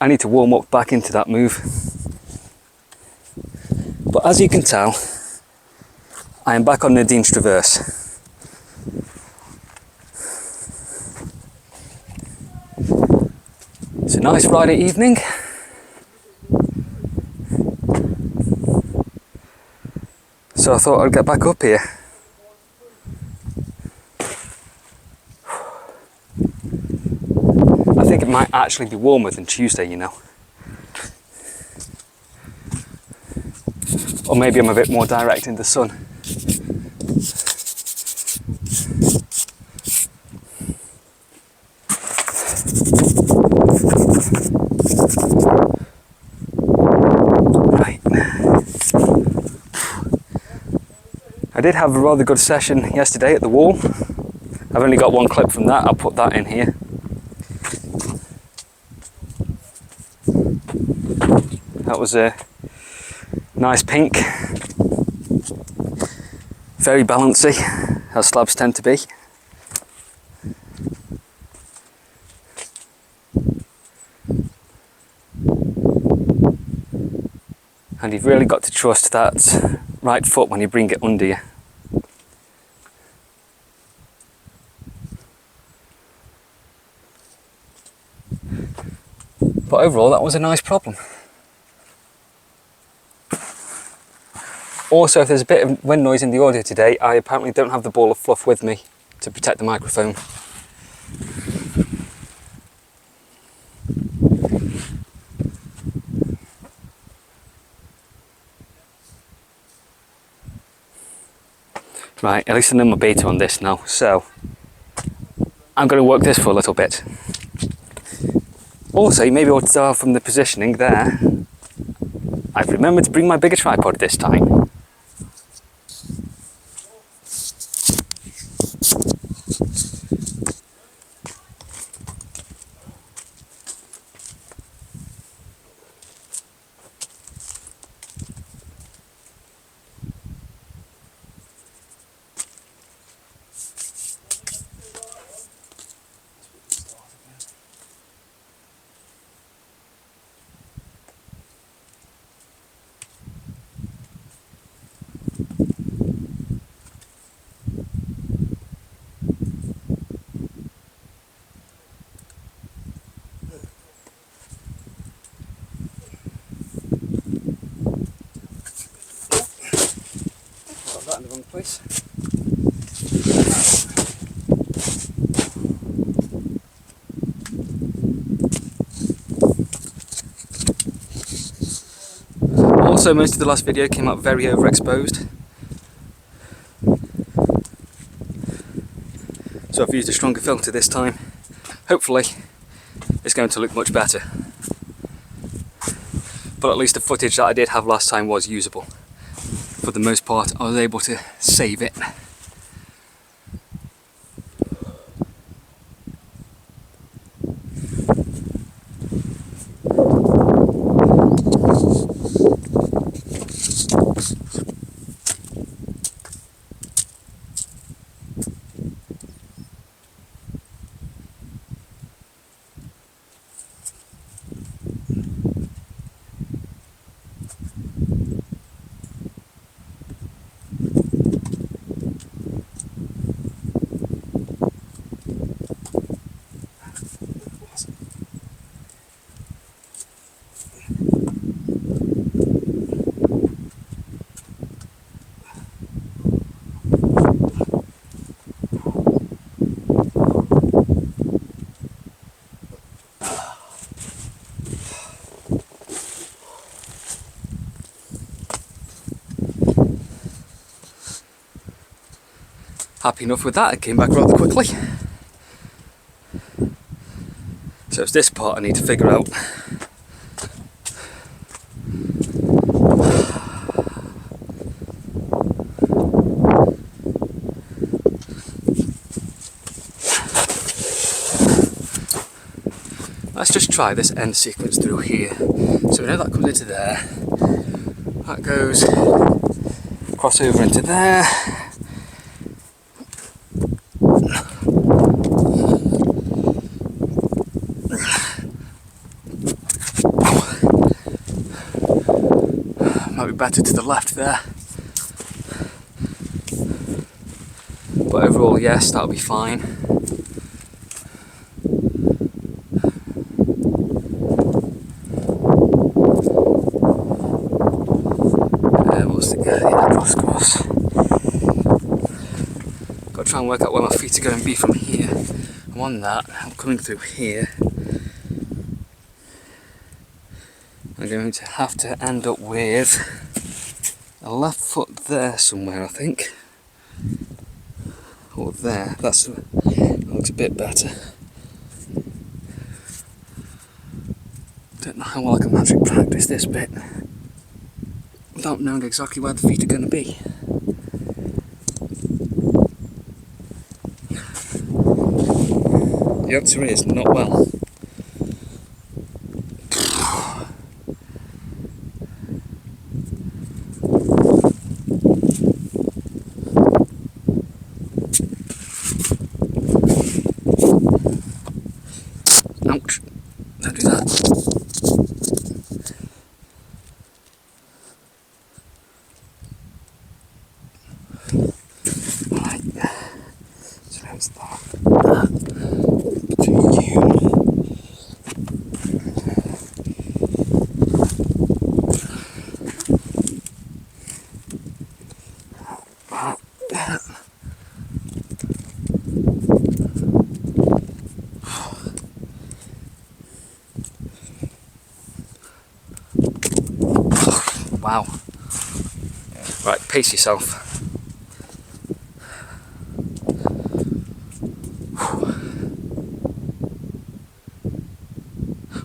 I need to warm up back into that move. But as you can tell, I am back on Nadins Traverse. It's a nice Friday evening. So I thought I'd get back up here. I think it might actually be warmer than Tuesday, you know. Or maybe I'm a bit more direct in the sun. Right. I did have a rather good session yesterday at the wall. I've only got one clip from that, I'll put that in here. That was a nice pink, very bouncy, as slabs tend to be. And you've really got to trust that right foot when you bring it under you. But overall, that was a nice problem. Also, if there's a bit of wind noise in the audio today, I apparently don't have the ball of fluff with me to protect the microphone. Right, at least I know my beta on this now, so I'm going to work this for a little bit. Also, you may be able to tell from the positioning there, I've remembered to bring my bigger tripod this time. That in the wrong place. Also, most of the last video came out very overexposed. So I've used a stronger filter this time. Hopefully, it's going to look much better. But at least the footage that I did have last time was usable. For the most part, I was able to save it. Happy enough with that, it came back rather quickly. So it's this part I need to figure out. Let's just try this end sequence through here. So we know that comes into there. That goes cross over into there. bit better to the left there. But overall, yes, that'll be fine. What's the cross? Got to try and work out where my feet are going to be from here. I'm on that, I'm coming through here. I'm going to have to end up with a left foot there somewhere, I think. Or there, that looks a bit better. Don't know how well I can magic practice this bit without knowing exactly where the feet are going to be. The answer is not well. Ouch, don't do that. Right, so how's that? Between you. Wow. Right, pace yourself.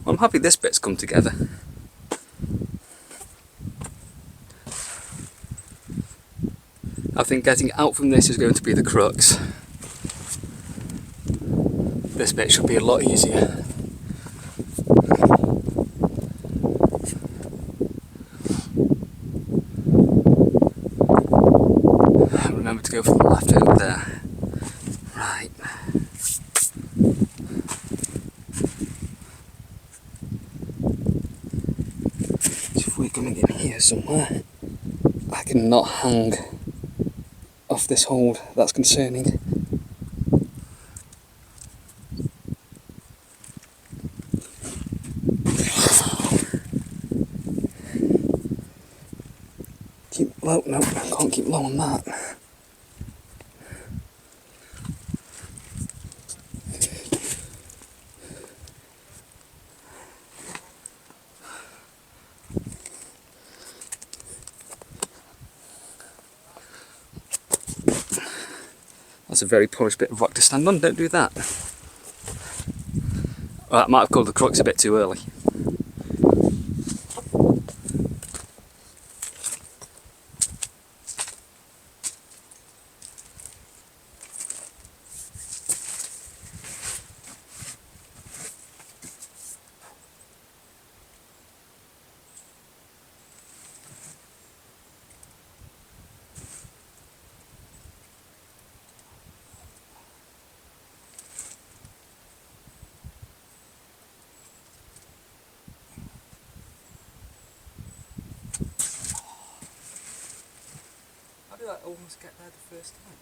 Well, I'm happy this bit's come together. I think getting out from this is going to be the crux. This bit should be a lot easier. Remember to go for the left over there. Right. So if we're coming in here somewhere, I cannot hang off this hold. That's concerning. Keep low. No, I can't keep low on that. That's a very polished bit of rock to stand on, don't do that. Well, that might have called the crux a bit too early. How did I almost get there the first time?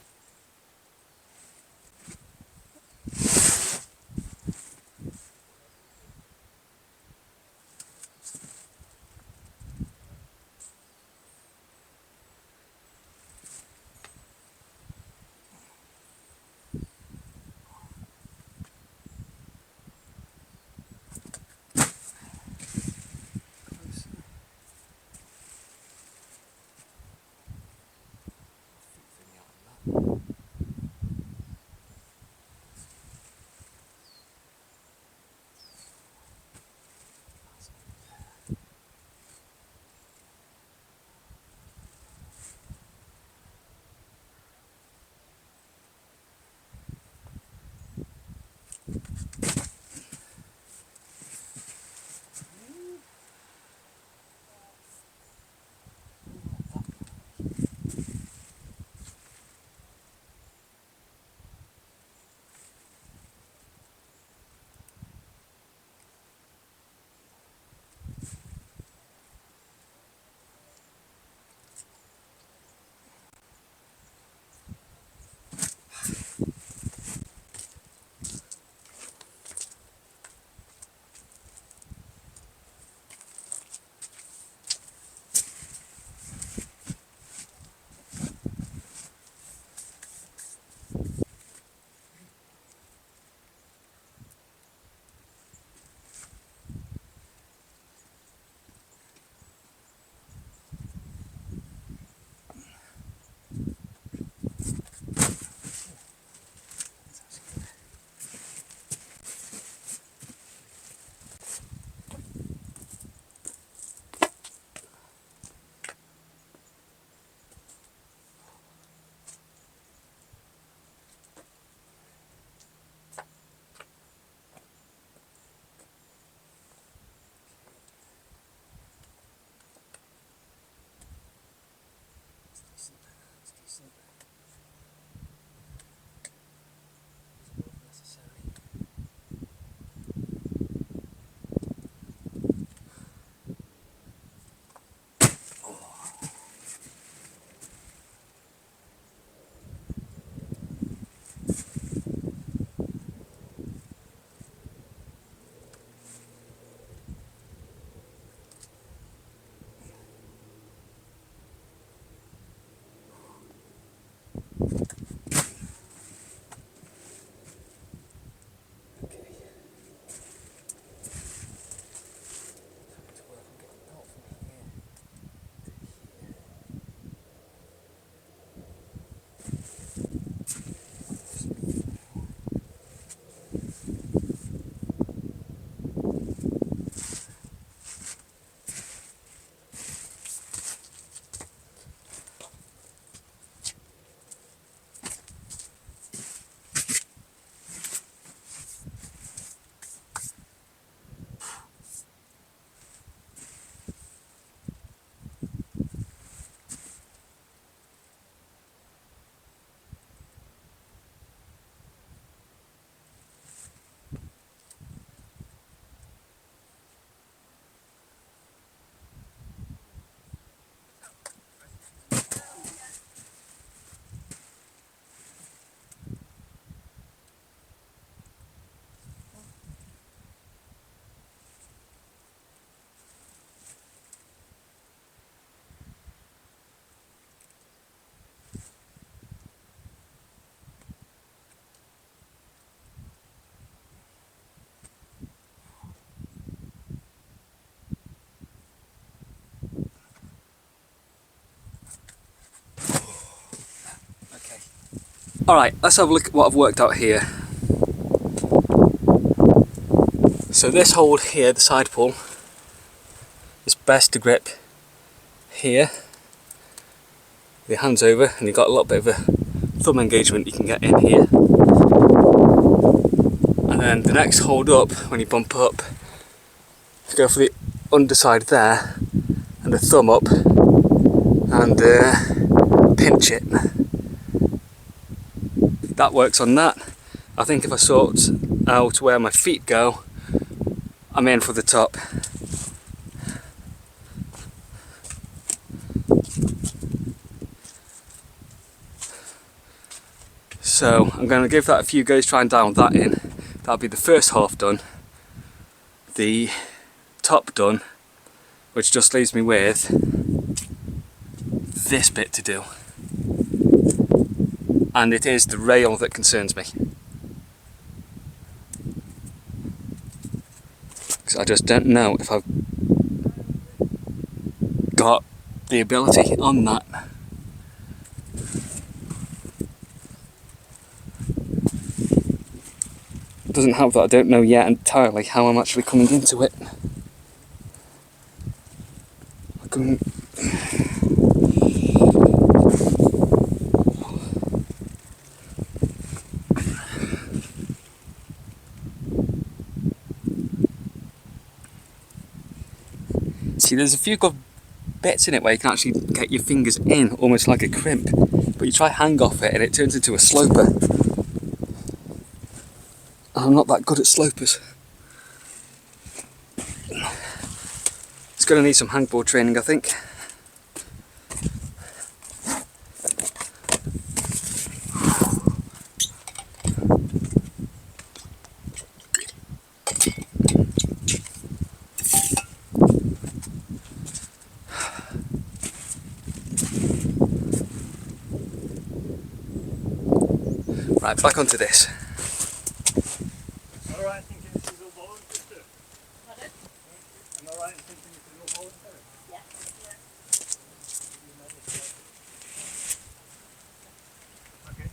Alright, let's have a look at what I've worked out here. So this hold here, the side pull, is best to grip here, with your hands over, and you've got a little bit of a thumb engagement you can get in here. And then the next hold up, when you bump up, you go for the underside there, and a thumb up, and pinch it. That works on that. I think if I sort out where my feet go, I'm in for the top. So I'm going to give that a few goes, try and dial that in. That'll be the first half done, the top done, which just leaves me with this bit to do. And it is the rail that concerns me. Because I just don't know if I've got the ability on that. It doesn't help that I don't know yet entirely how I'm actually coming into it. See, there's a few good bits in it where you can actually get your fingers in, almost like a crimp, but you try hang off it and it turns into a sloper. And I'm not that good at slopers. It's going to need some hangboard training, I think. Right, back onto this. Am I right in thinking this is all bouldering to do? Pardon? Am I right in thinking this is all bouldering to do? Yeah. Okay.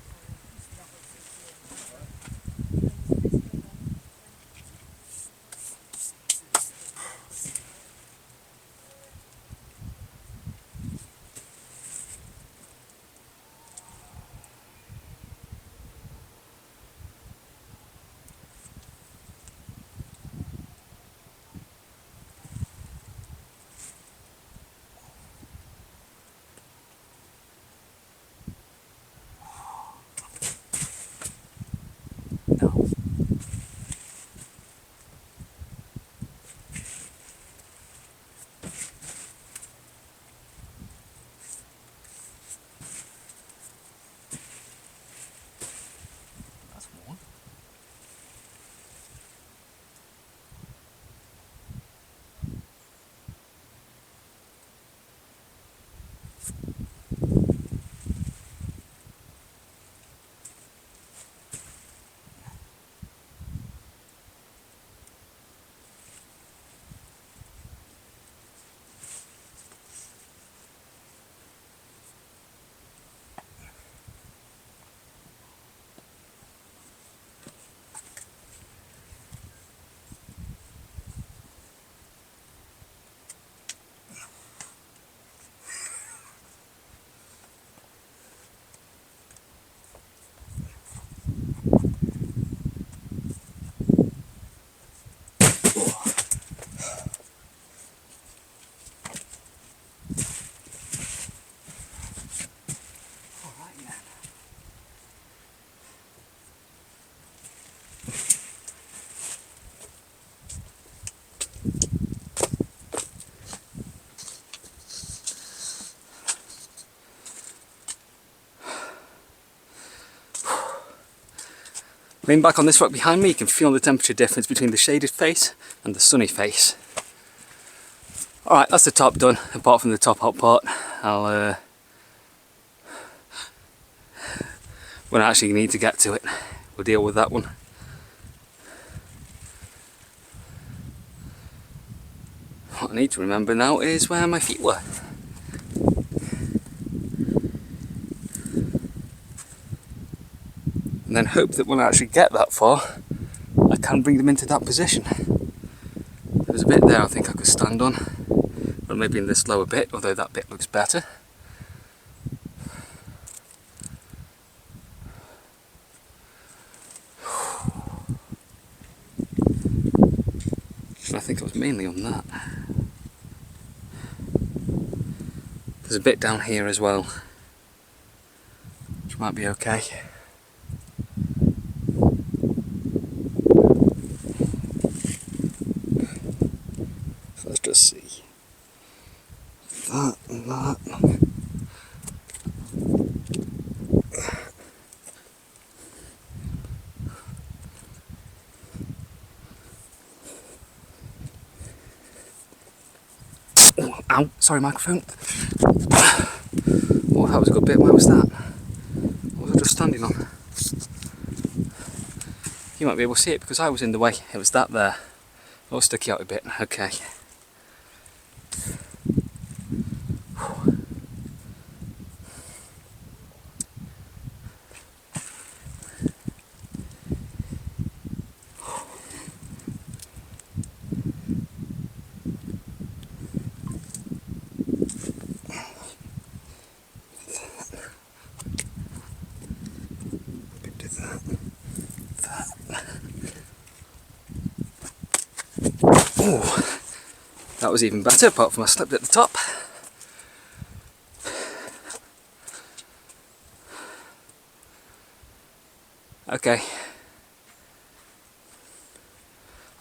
No. That's one. Lean back on this rock behind me, you can feel the temperature difference between the shaded face and the sunny face. Alright, that's the top done, apart from the top hot part. When I actually need to get to it, we'll deal with that one. What I need to remember now is where my feet were. And then hope that when I actually get that far, I can bring them into that position. There's a bit there I think I could stand on, but maybe in this lower bit, although that bit looks better. I think it was mainly on that. There's a bit down here as well, which might be okay. So let's just see. That and that. Oh, ow, sorry microphone. Oh, that was a good bit. Where was that? What was I just standing on? You might be able to see it because I was in the way. It was that there. Oh, sticky out a bit. Okay. Oh, that was even better, apart from I slipped at the top. Okay.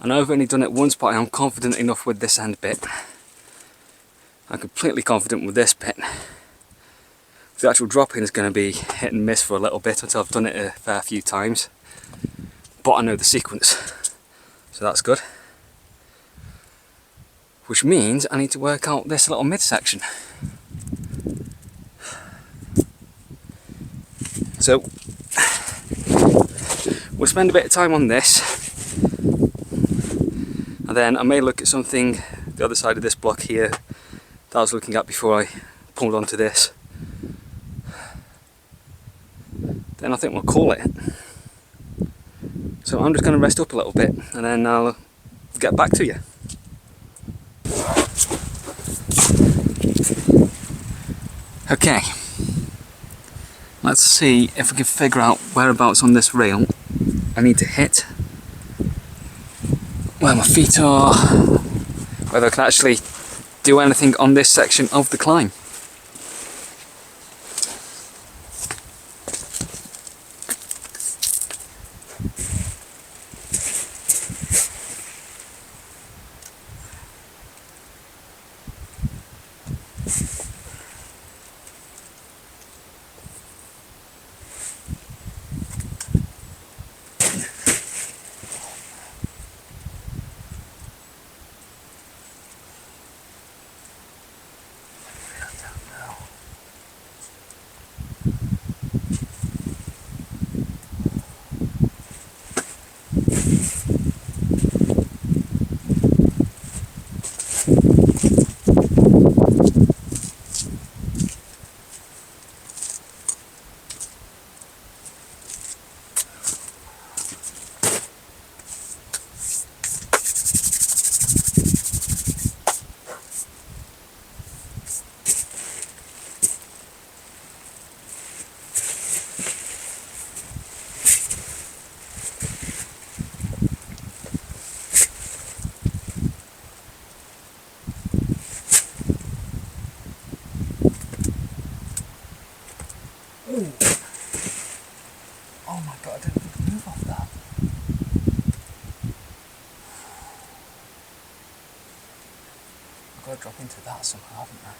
I know I've only done it once, but I am confident enough with this end bit. I'm completely confident with this bit. The actual drop-in is going to be hit and miss for a little bit until I've done it a fair few times. But I know the sequence, so that's good. Which means I need to work out this little midsection. So we'll spend a bit of time on this, and then I may look at something the other side of this block here that I was looking at before I pulled onto this. Then I think we'll call it. So I'm just going to rest up a little bit and then I'll get back to you. Okay, let's see if we can figure out whereabouts on this rail I need to hit, where my feet are, whether I can actually do anything on this section of the climb. Oh my god, I didn't think to move off that. I've got to drop into that somehow, haven't I?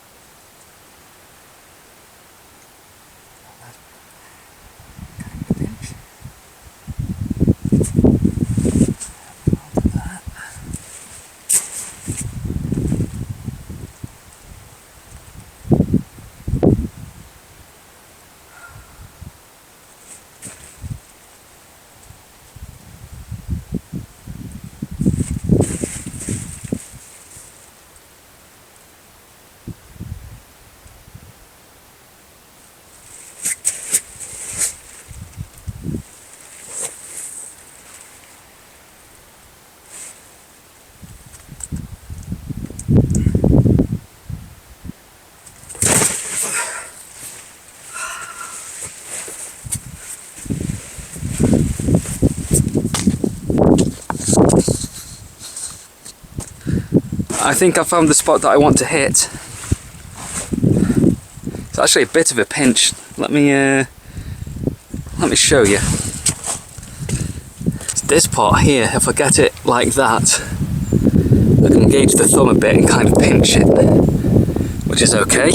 Kind of a pinch. I think I found the spot that I want to hit. It's actually a bit of a pinch. Let me show you. It's this part here. If I get it like that, I can engage the thumb a bit and kind of pinch it, which is okay.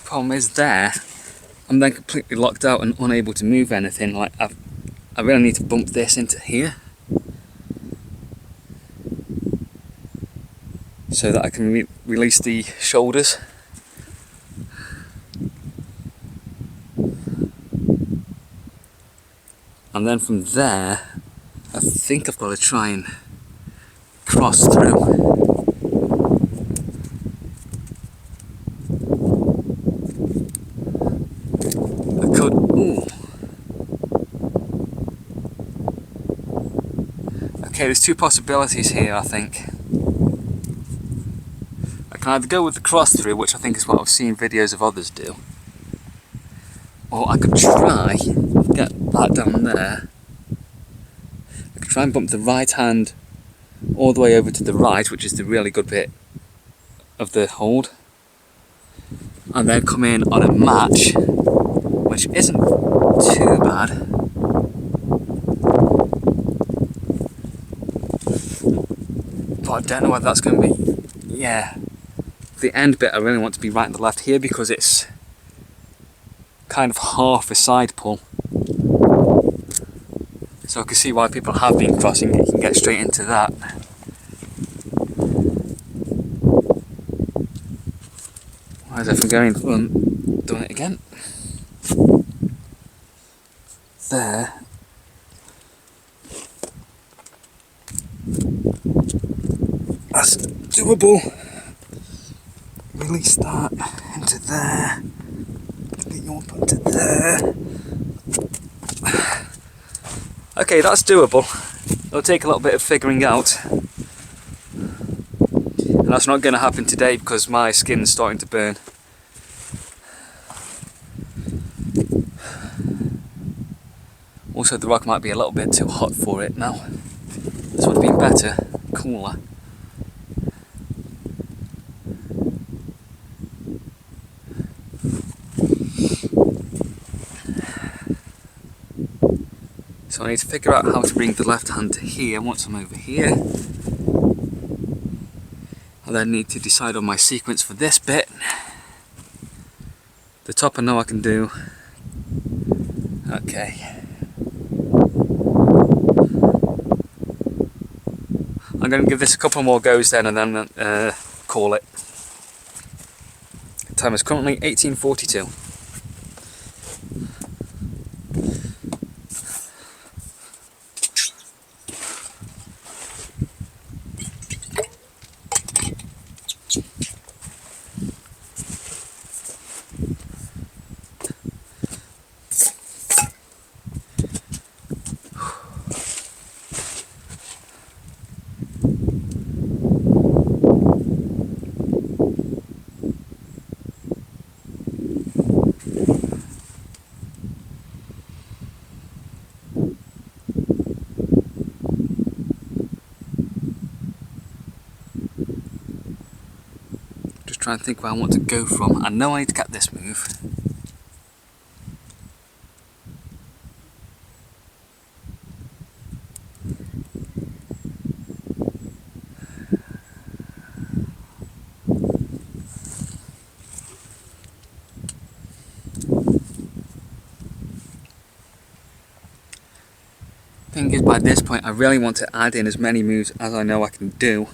Problem is there, I'm then completely locked out and unable to move anything. Like I really need to bump this into here, so that I can release the shoulders. And then from there, I think I've got to try and cross through. I could, ooh. Okay, there's two possibilities here, I think. I can either go with the cross through, which I think is what I've seen videos of others do, or I could try get that down there. I could try and bump the right hand all the way over to the right, which is the really good bit of the hold, and then come in on a match, which isn't too bad. But I don't know whether that's going to be, yeah. The end bit I really want to be right and the left here because it's kind of half a side pull. So I can see why people have been crossing it. You can get straight into that. Whereas if I'm going, doing it again. There. That's doable. Release that into there. Get you up into there. Okay, that's doable. It'll take a little bit of figuring out. And that's not going to happen today because my skin's starting to burn. Also, the rock might be a little bit too hot for it now. This would have been better, cooler. So I need to figure out how to bring the left hand to here once I'm over here. I then need to decide on my sequence for this bit. The top I know I can do. Okay. I'm going to give this a couple more goes then and then call it. The time is currently 18:42. Try and think where I want to go from. I know I need to get this move. at this point I really want to add in as many moves as I know I can do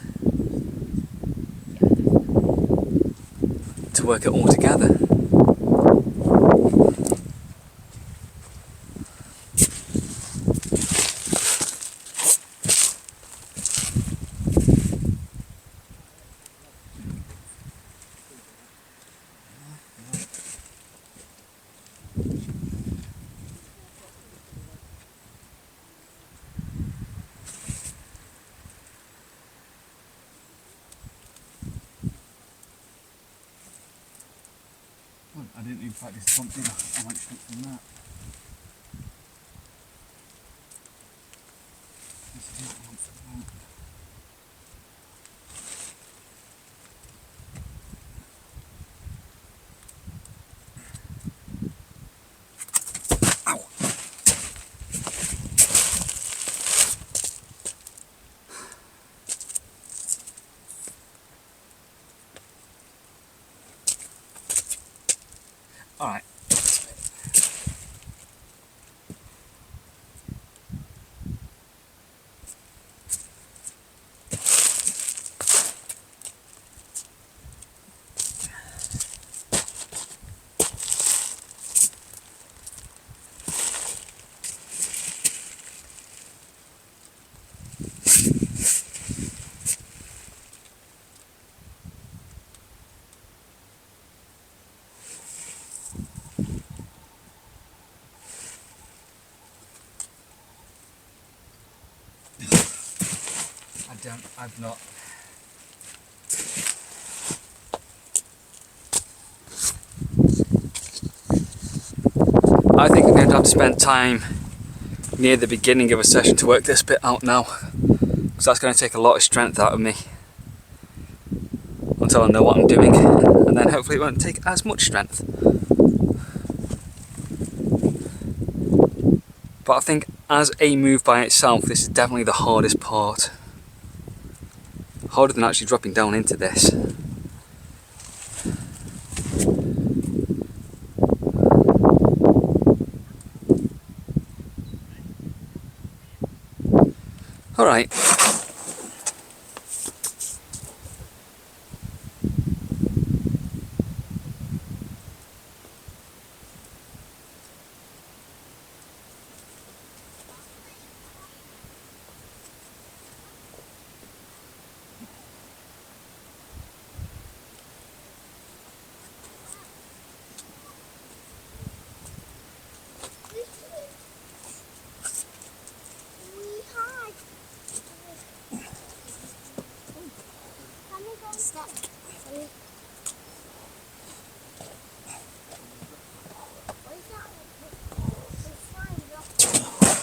to work it all together. I didn't even practice something, I went straight from that. This is what I want from that. Alright. I've not. I think I'm going to have to spend time near the beginning of a session to work this bit out now, because that's going to take a lot of strength out of me until I know what I'm doing, and then hopefully it won't take as much strength. But I think as a move by itself, this is definitely the hardest part. Harder than actually dropping down into this. Alright.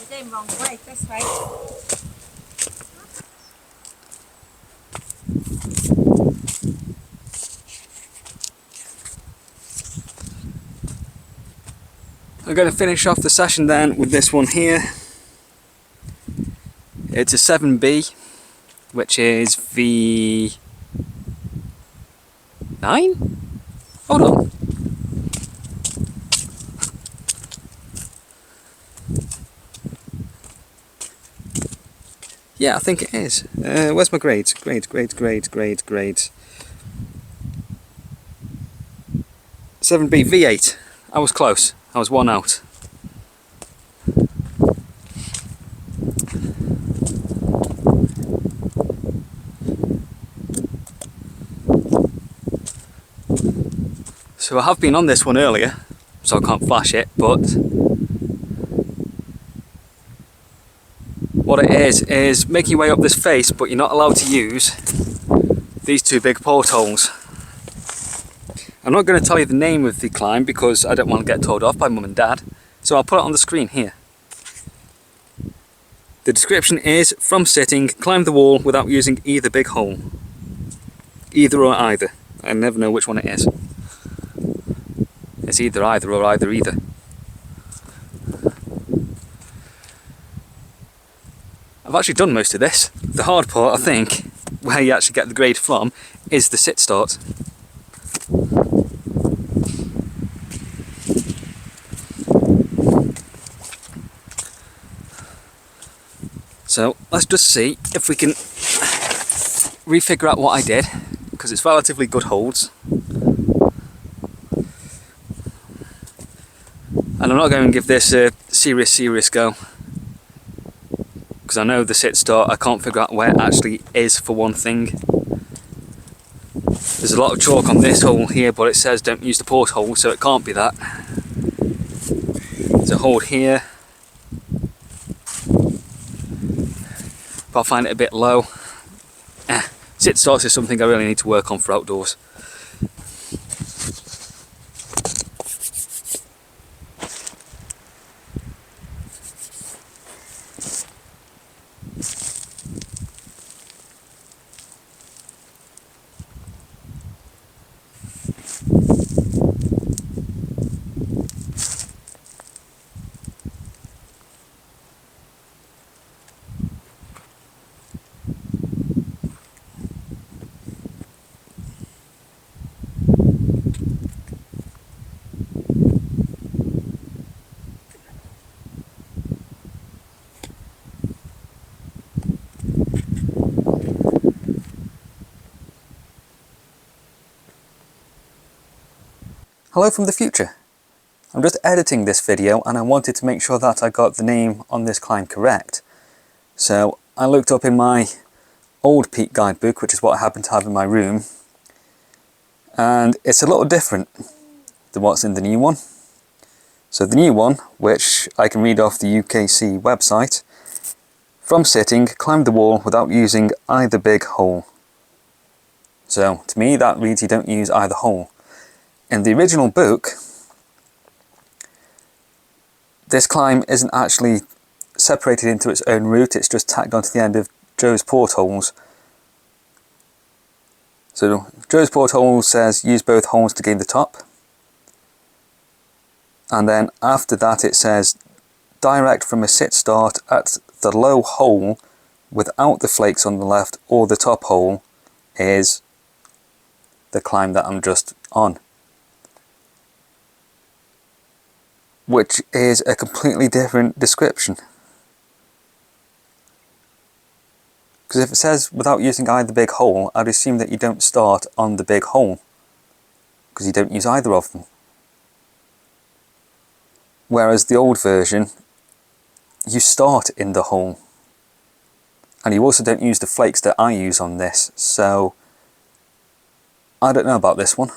Going wrong way, this way. I'm going to finish off the session then with this one here. It's a 7B, which is V9? Hold on. Yeah, I think it is. Where's my grades? Grades. 7B, V8. I was close. I was one out. So I have been on this one earlier, so I can't flash it, but what it is making your way up this face, but you're not allowed to use these two big portholes. I'm not going to tell you the name of the climb because I don't want to get told off by mum and dad, so I'll put it on the screen here. The description is, from sitting, climb the wall without using either big hole. Either or either. I never know which one it is. It's either either or either either. I've actually done most of this. The hard part, I think, where you actually get the grade from, is the sit start. So let's just see if we can refigure out what I did, because it's relatively good holds. And I'm not going to give this a serious go, because I know the sit start, I can't figure out where it actually is for one thing. There's a lot of chalk on this hole here, but it says don't use the porthole, so it can't be that. There's a hold here, but I find it a bit low. Sit starts is something I really need to work on for outdoors. Hello from the future. I'm just editing this video and I wanted to make sure that I got the name on this climb correct. So I looked up in my old peak guidebook, which is what I happen to have in my room, and it's a little different than what's in the new one. So the new one, which I can read off the UKC website, from sitting, climb the wall without using either big hole. So to me that reads you don't use either hole. In the original book, this climb isn't actually separated into its own route, it's just tacked onto the end of Joe's portholes. So Joe's porthole says use both holes to gain the top. And then after that it says direct from a sit start at the low hole without the flakes on the left or the top hole is the climb that I'm just on. Which is a completely different description. Because if it says without using either big hole, I'd assume that you don't start on the big hole, because you don't use either of them. Whereas the old version, you start in the hole. And you also don't use the flakes that I use on this, so I don't know about this one.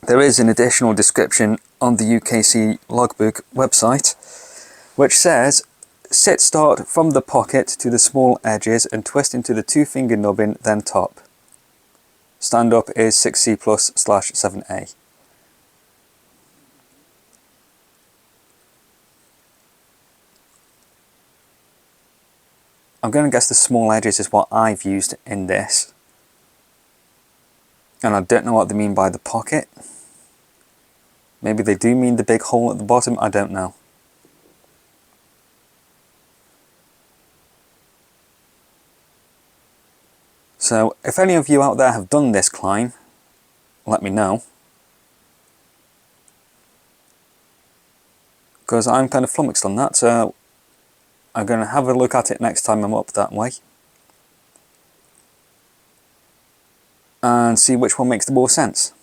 There is an additional description on the UKC logbook website, which says sit start from the pocket to the small edges and twist into the 2-finger nubbin, then top. Stand up is 6C+/7A. I'm going to guess the small edges is what I've used in this. And I don't know what they mean by the pocket. Maybe they do mean the big hole at the bottom, I don't know. So if any of you out there have done this climb, let me know. Because I'm kind of flummoxed on that, so I'm going to have a look at it next time I'm up that way. And see which one makes the more sense.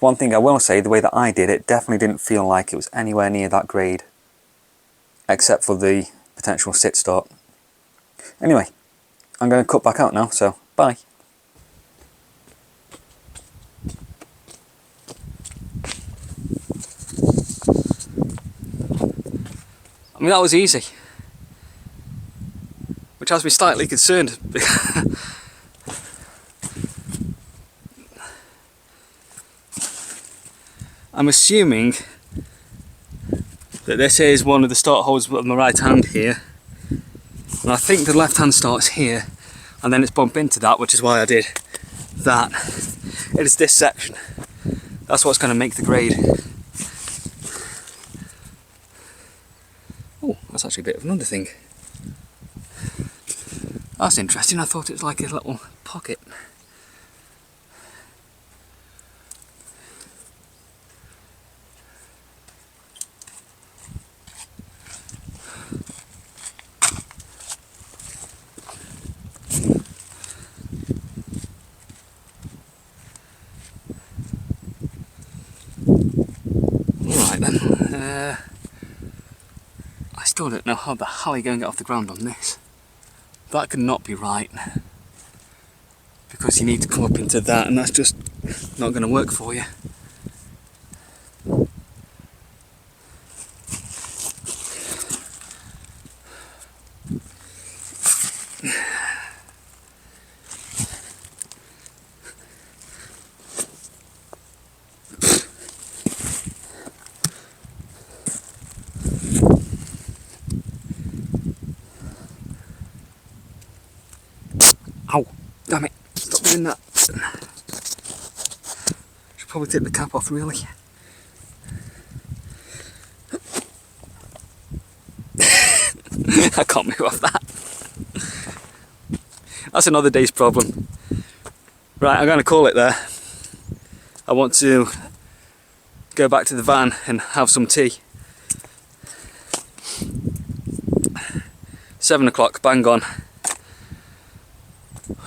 One thing I will say, the way that I did it definitely didn't feel like it was anywhere near that grade, except for the potential sit start. Anyway, I'm going to cut back out now, so bye. I mean, that was easy, which has me slightly concerned. I'm assuming that this is one of the start holes on the right hand here, and I think the left hand starts here and then it's bumped into that, which is why I did that. It is this section, that's what's going to make the grade. Oh, that's actually a bit of another thing. That's interesting, I thought it was like a little pocket. I still don't know how the hell you're going to get off the ground on this. That could not be right. Because you need to come up into that, and that's just not going to work for you. Ow! Damn it! Stop doing that. Should probably take the cap off, really. I can't move off that. That's another day's problem. Right, I'm going to call it there. I want to go back to the van and have some tea. 7 o'clock, bang on.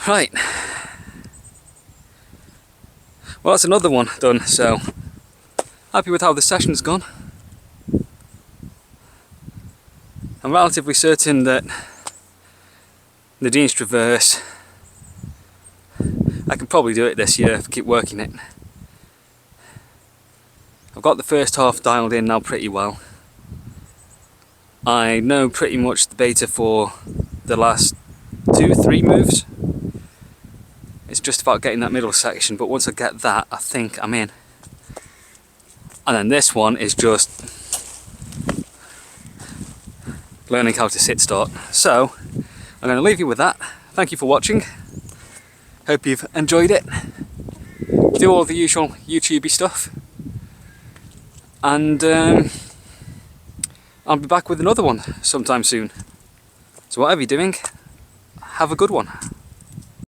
Right. Well, that's another one done, so happy with how the session's gone. I'm relatively certain that Nadins Traverse, I can probably do it this year if I keep working it. I've got the first half dialed in now pretty well. I know pretty much the beta for the last 2-3 moves. It's just about getting that middle section, but once I get that, I think I'm in. And then this one is just learning how to sit start. So I'm going to leave you with that. Thank you for watching. Hope you've enjoyed it. Do all the usual YouTubey stuff, and I'll be back with another one sometime soon. So whatever you're doing, have a good one.